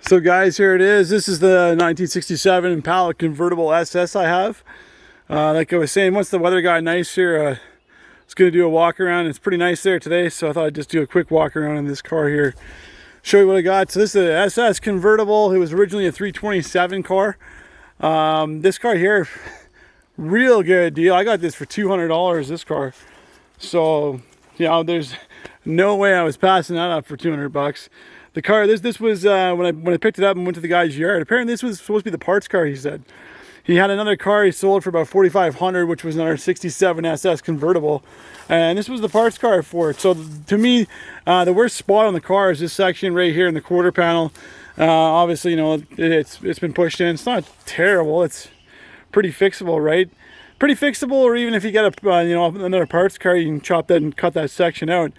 So guys, here it is. This is the 1967 Impala convertible SS I have. Like I was saying, once the weather got nice here, I was going to do a walk around. It's pretty nice there today, so I thought I'd just do a quick walk around in this car here. Show you what I got. So this is an SS convertible. It was originally a 327 car. This car here, real good deal. I got this for $200, this car. So, you know, there's no way I was passing that up for 200 bucks. The car, this was when I picked it up and went to the guy's yard. Apparently this was supposed to be the parts car, he said. He had another car he sold for about $4,500, which was another 67 SS convertible, and this was the parts car for it. So to me, the worst spot on the car is this section right here in the quarter panel. Obviously, you know, it's been pushed in. It's not terrible. It's pretty fixable, right? Pretty fixable, or even if you get a you know, another parts car, you can chop that and cut that section out.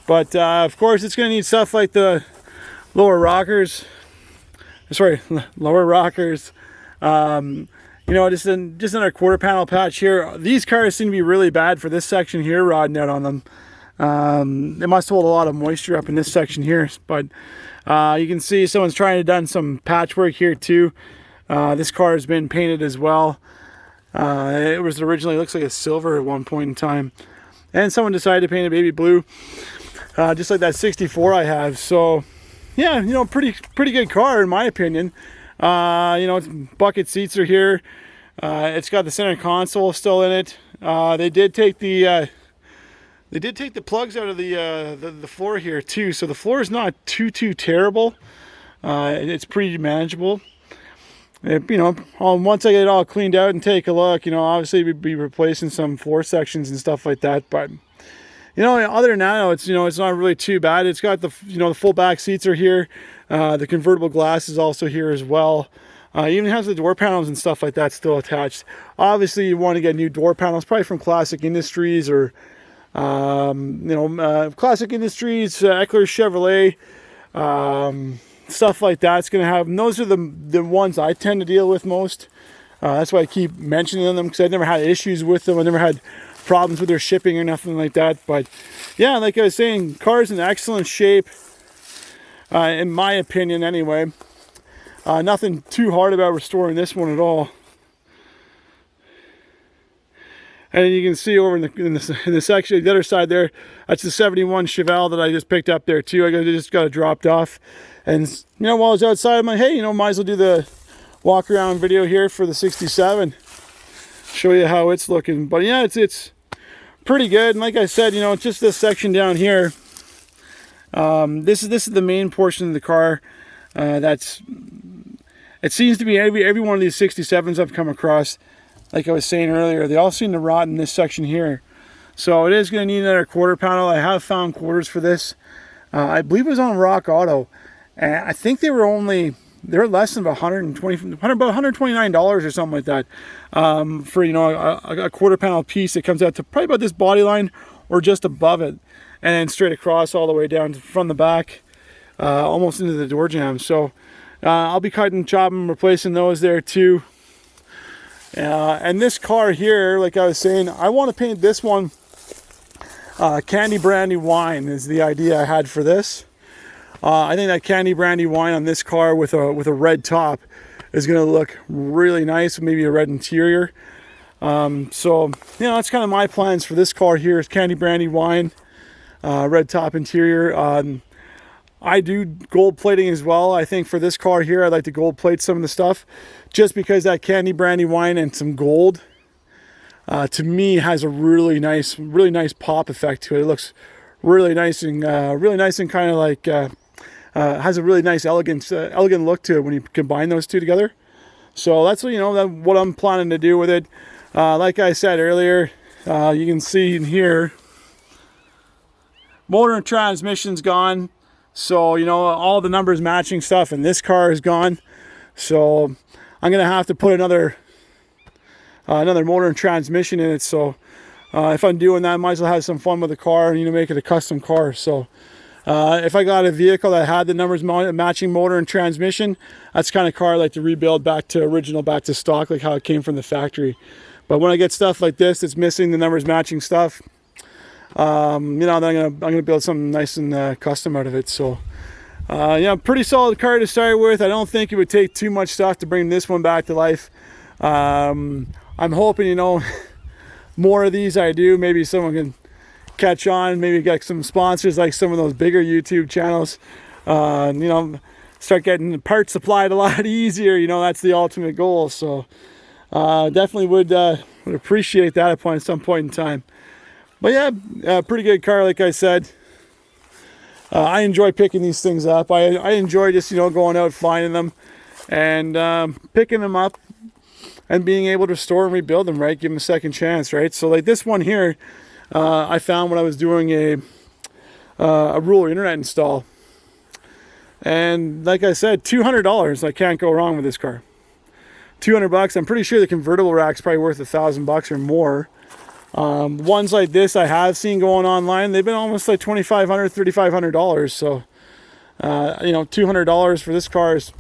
But of course, it's going to need stuff like the lower rockers. You know, just another quarter panel patch here. These cars seem to be really bad for this section here, rodding out on them. They must hold a lot of moisture up in this section here, but you can see someone's trying to done some patchwork here too. This car has been painted as well. It was originally, looks like a silver at one point in time, and someone decided to paint it baby blue, just like that 64 I have. So yeah, you know, pretty good car in my opinion. You know, its bucket seats are here. It's got the center console still in it. They did take the plugs out of the floor here too, so the floor is not too terrible. It's pretty manageable. You know, once I get it all cleaned out and take a look, you know, obviously we'd be replacing some floor sections and stuff like that. But you know, other than that, it's, you know, it's not really too bad. It's got the, you know, the full back seats are here. The convertible glass is also here as well. Even has the door panels and stuff like that still attached. Obviously, you want to get new door panels, probably from Classic Industries or you know, Classic Industries, Eckler Chevrolet, stuff like that. It's going to have, and those are the ones I tend to deal with most. That's why I keep mentioning them, because I've never had issues with them. I never had problems with their shipping or nothing like that. But yeah, like I was saying, car's in excellent shape, in my opinion anyway. Nothing too hard about restoring this one at all. And you can see over in the section, the other side there, that's the 71 Chevelle that I just picked up there too. I just got it dropped off. And you know, while I was outside, I'm like, hey, you know, might as well do the walk around video here for the 67. Show you how it's looking. But yeah, it's pretty good. And like I said, you know, it's just this section down here. This is the main portion of the car. It seems to be every one of these 67s I've come across, like I was saying earlier, they all seem to rot in this section here. So it is going to need another quarter panel. I have found quarters for this. I believe it was on Rock Auto, and I think they were less than about $129 or something like that, for, you know, a quarter panel piece. It comes out to probably about this body line or just above it, and then straight across all the way down from the back, almost into the door jamb. So I'll be cutting, chopping, replacing those there too. And this car here, like I was saying, I want to paint this one candy brandy wine is the idea I had for this. I think that candy brandy wine on this car with a red top is going to look really nice, maybe a red interior. So you know, that's kind of my plans for this car here, is candy brandy wine, red top interior. I do gold plating as well. I think for this car here, I'd like to gold plate some of the stuff, just because that candy brandy wine and some gold, to me, has a really nice pop effect to it. It looks really nice and kind of like has a really nice elegant look to it when you combine those two together. So that's, you know, what I'm planning to do with it. Like I said earlier, you can see in here, motor and transmission's gone. So, you know, all the numbers matching stuff in this car is gone. So I'm going to have to put another motor and transmission in it. So if I'm doing that, I might as well have some fun with the car and, you know, make it a custom car. So if I got a vehicle that had the numbers matching motor and transmission, that's the kind of car I like to rebuild back to stock, like how it came from the factory. But when I get stuff like this that's missing the numbers matching stuff, you know, then I'm gonna build something nice and custom out of it. So Yeah, pretty solid car to start with. I don't think it would take too much stuff to bring this one back to life. I'm hoping, you know, more of these I do. Maybe someone can catch on, maybe get some sponsors like some of those bigger YouTube channels. You know, start getting the parts supplied a lot easier. You know, that's the ultimate goal. So definitely would appreciate that at some point in time. But yeah, pretty good car, like I said. I enjoy picking these things up. I enjoy just, you know, going out, finding them, and picking them up and being able to restore and rebuild them, right? Give them a second chance, right? So like this one here, I found when I was doing a rural internet install. And like I said, $200, I can't go wrong with this car. $200, I'm pretty sure the convertible rack's probably worth $1,000 or more. Ones like this I have seen going online, they've been almost like $2,500, $3,500. So, you know, $200 for this car is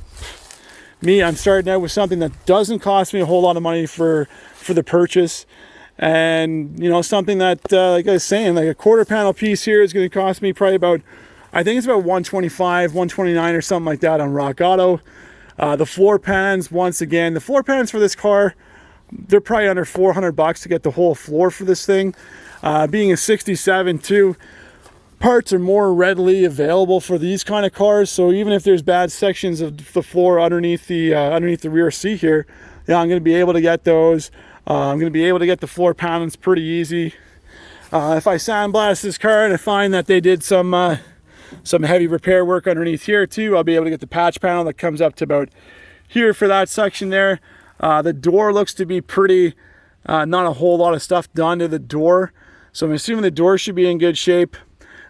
me. I'm starting out with something that doesn't cost me a whole lot of money for the purchase. And, you know, something that, like I was saying, like a quarter panel piece here is going to cost me probably about, I think it's about $125, $129 or something like that on Rock Auto. The floor pans, once again, the floor pans for this car, they're probably under $400 to get the whole floor for this thing. Being a 67 too, parts are more readily available for these kind of cars. So even if there's bad sections of the floor underneath the rear seat here, yeah, I'm going to be able to get those. I'm going to be able to get the floor panels pretty easy. If I sandblast this car and I find that they did some heavy repair work underneath here too, I'll be able to get the patch panel that comes up to about here for that section there. The door looks to be pretty, not a whole lot of stuff done to the door. So I'm assuming the door should be in good shape.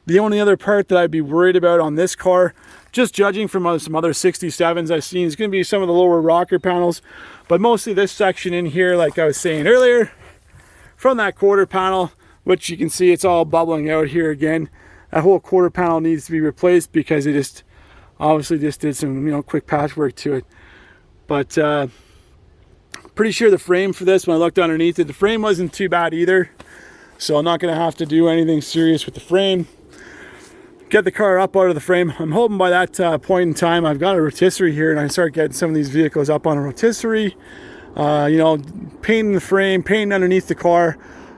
The only other part that I'd be worried about on this car, just judging from some other 67s I've seen, is going to be some of the lower rocker panels. But mostly this section in here, like I was saying earlier, from that quarter panel, which you can see it's all bubbling out here again. That whole quarter panel needs to be replaced because it just obviously just did some, you know, quick patchwork to it. But pretty sure the frame for this, when I looked underneath it, the frame wasn't too bad either. So I'm not going to have to do anything serious with the frame. Get the car up out of the frame. I'm hoping by that point in time, I've got a rotisserie here and I start getting some of these vehicles up on a rotisserie. You know, painting the frame, painting underneath the car.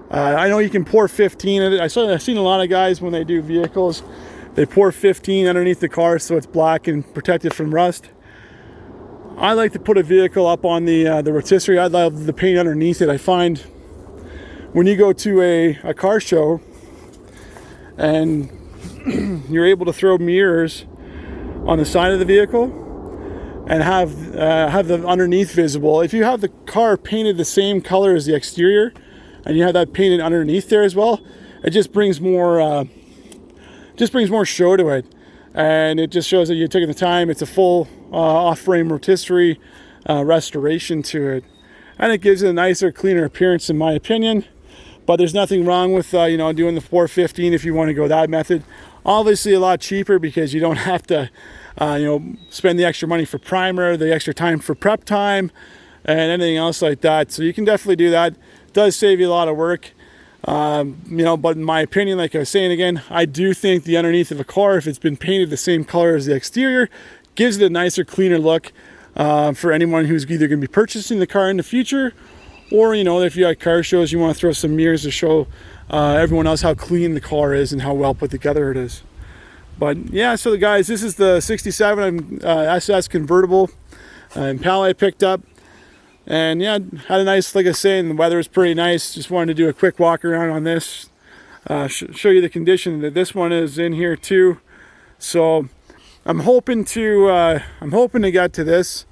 I know you can pour 15 in it. I've seen a lot of guys when they do vehicles, they pour 15 underneath the car so it's black and protected from rust. I like to put a vehicle up on the rotisserie. I love the paint underneath it. I find when you go to a car show and you're able to throw mirrors on the side of the vehicle and have the underneath visible. If you have the car painted the same color as the exterior and you have that painted underneath there as well, it just brings more show to it. And it just shows that you're taking the time. It's a full off-frame rotisserie restoration to it, and it gives it a nicer, cleaner appearance, in my opinion. But there's nothing wrong with you know, doing the 415 if you want to go that method. Obviously, a lot cheaper because you don't have to you know, spend the extra money for primer, the extra time for prep time, and anything else like that. So you can definitely do that. It does save you a lot of work. You know, but in my opinion, like I was saying again, I do think the underneath of a car, if it's been painted the same color as the exterior, gives it a nicer, cleaner look for anyone who's either going to be purchasing the car in the future, or, you know, if you're at car shows, you want to throw some mirrors to show everyone else how clean the car is and how well put together it is. But yeah, so guys, this is the 67 SS convertible Impala I picked up. And yeah, had a nice, like I was saying, the weather is pretty nice. Just wanted to do a quick walk around on this. Show you the condition that this one is in here too. So I'm hoping to get to this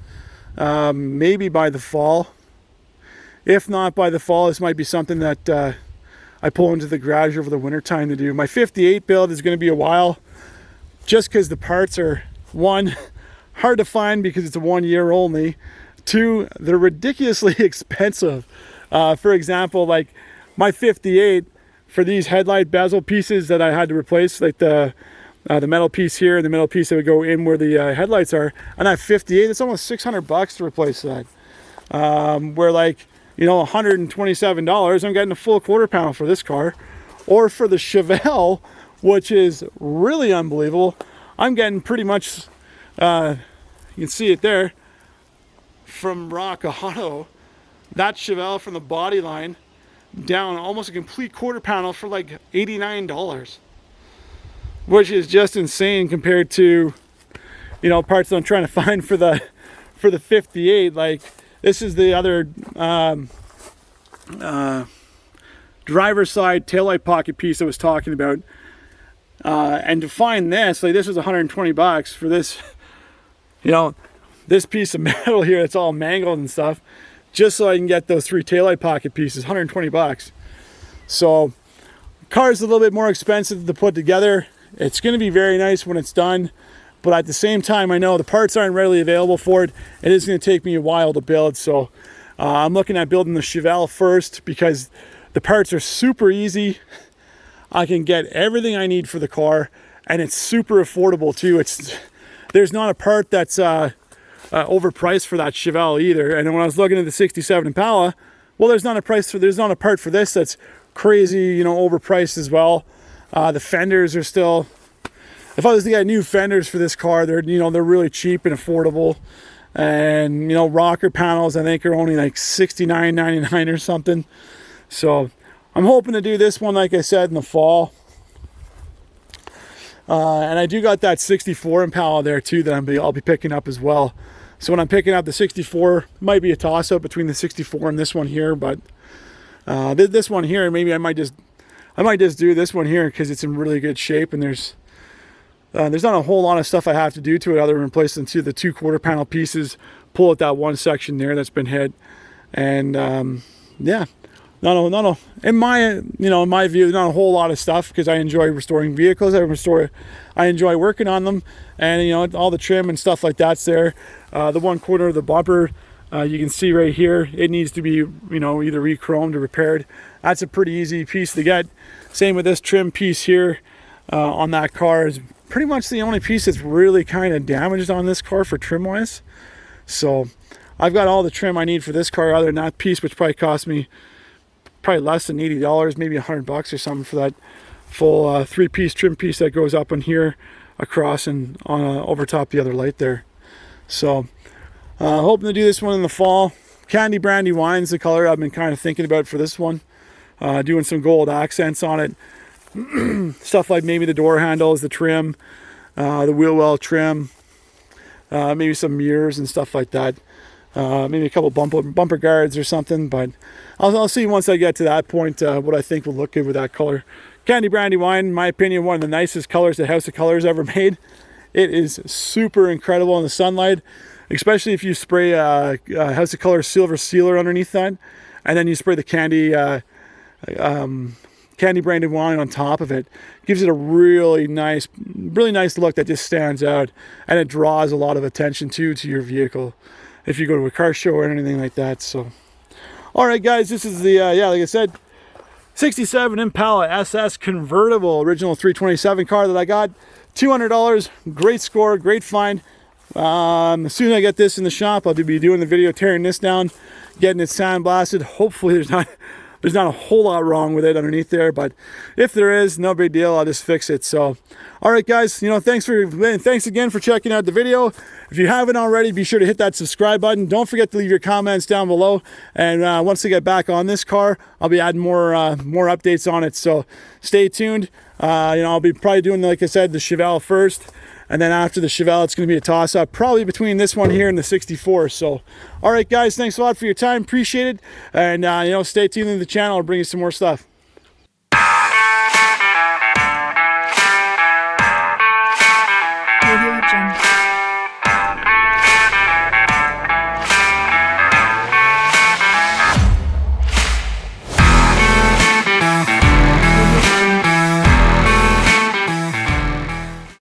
maybe by the fall. If not by the fall, this might be something that I pull into the garage over the winter time to do. My 58 build is going to be a while, just because the parts are, one, hard to find because it's a 1 year only. Two, they're ridiculously expensive. For example, like my 58, for these headlight bezel pieces that I had to replace, like the metal piece here and the metal piece that would go in where the headlights are, and that 58, it's almost $600 to replace that. Where, like, you know, $127, I'm getting a full quarter panel for this car. Or for the Chevelle, which is really unbelievable, I'm getting pretty much, you can see it there, from Rock Auto, that Chevelle from the body line down almost a complete quarter panel for like $89, which is just insane compared to, you know, parts that I'm trying to find for the 58. Like, this is the other driver's side taillight pocket piece I was talking about, and to find this, like, this was 120 bucks for this, you know, this piece of metal here that's all mangled and stuff, just so I can get those 3 taillight pocket pieces. 120 bucks. So car's a little bit more expensive to put together. It's going to be very nice when it's done, but at the same time, I know the parts aren't readily available for it. It is going to take me a while to build, so I'm looking at building the Chevelle first because the parts are super easy. I can get everything I need for the car, and it's super affordable too. There's not a part that's overpriced for that Chevelle either. And when I was looking at the 67 Impala, well, there's not a part for this that's crazy, you know, overpriced as well. The fenders are still, if I was to get new fenders for this car, they're really cheap and affordable. And, you know, rocker panels I think are only like $69.99 or something. So I'm hoping to do this one, like I said, in the fall. And I do got that 64 Impala there too that I'll be picking up as well. So when I'm picking up the 64, might be a toss-up between the 64 and this one here, but this one here, maybe I might just do this one here because it's in really good shape, and there's not a whole lot of stuff I have to do to it other than replace the 2 quarter panel pieces, pull out that one section there that's been hit, and yeah. No. In my view, not a whole lot of stuff because I enjoy restoring vehicles. I enjoy working on them, and you know, all the trim and stuff like that's there. The 1 quarter of the bumper, you can see right here, it needs to be, you know, either re-chromed or repaired. That's a pretty easy piece to get. Same with this trim piece here on that car is pretty much the only piece that's really kind of damaged on this car for trim wise. So I've got all the trim I need for this car other than that piece, which probably cost me less than $80, maybe $100 or something for that full 3-piece trim piece that goes up on here, across and on over top the other light there. So hoping to do this one in the fall. Candy Brandy Wine's the color I've been kind of thinking about for this one. Doing some gold accents on it. Stuff like maybe the door handles, the trim, the wheel well trim, maybe some mirrors and stuff like that. Maybe a couple bumper guards or something, but I'll see once I get to that point what I think will look good with that color. Candy Brandy Wine, in my opinion, one of the nicest colors that House of Colors ever made. It is super incredible in the sunlight, especially if you spray House of Colors silver sealer underneath that, and then you spray the Candy Brandy Wine on top of it. Gives it a really nice look that just stands out, and it draws a lot of attention to your vehicle if you go to a car show or anything like that. So all right guys, this is the like I said, 67 Impala SS convertible, original 327 car that I got. $200, great score, great find. As soon as I get this in the shop, I'll be doing the video tearing this down, getting it sandblasted. Hopefully there's not a whole lot wrong with it underneath there, but if there is, no big deal, I'll just fix it. So all right guys, you know, thanks again for checking out the video. If you haven't already, be sure to hit that subscribe button. Don't forget to leave your comments down below, and once I get back on this car, I'll be adding more updates on it, so stay tuned. You know, I'll be probably doing, like I said, the Chevelle first, and then after the Chevelle, it's going to be a toss-up, probably between this one here and the 64. So, all right, guys, thanks a lot for your time. Appreciate it. And, you know, stay tuned to the channel. I'll bring you some more stuff.